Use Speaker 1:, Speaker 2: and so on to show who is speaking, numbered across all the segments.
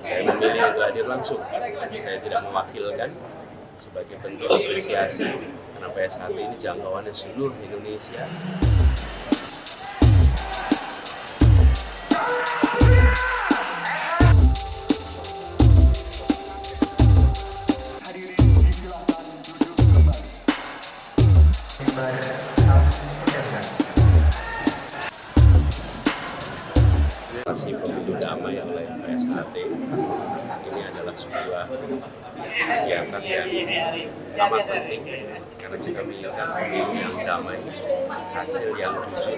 Speaker 1: Saya memilih untuk hadir langsung. Saya tidak mewakilkan, sebagai bentuk apresiasi karena PSHT ini jangkauannya seluruh Indonesia. Operasi pemilu damai oleh PSHT ini adalah sebuah kegiatan yang amat penting karena kita menginginkan pemilu yang damai, hasil yang jujur,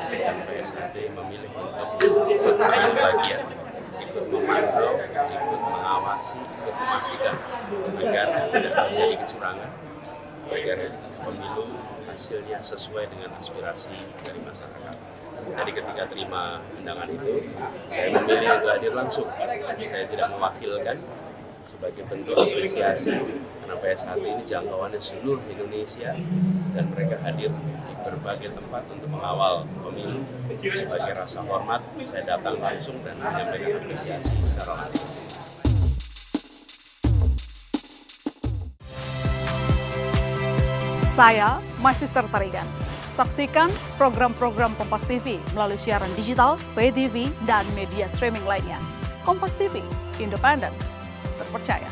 Speaker 1: dan PSHT memilih untuk ikut mengambil bagian, ikut memantau, ikut mengawasi, ikut memastikan agar tidak terjadi kecurangan, agar pemilu hasilnya sesuai dengan aspirasi dari masyarakat. Jadi ketika terima undangan itu, saya memilih untuk hadir langsung. Saya tidak mewakilkan, sebagai bentuk apresiasi karena PSHT ini jangkauannya seluruh Indonesia dan mereka hadir di berbagai tempat untuk mengawal pemilu. Sebagai rasa hormat, saya datang langsung dan menyampaikan apresiasi secara langsung.
Speaker 2: Saya, My Sister Tarigan. Saksikan program-program Kompas TV melalui siaran digital, pay TV, dan media streaming lainnya. Kompas TV, independen, terpercaya.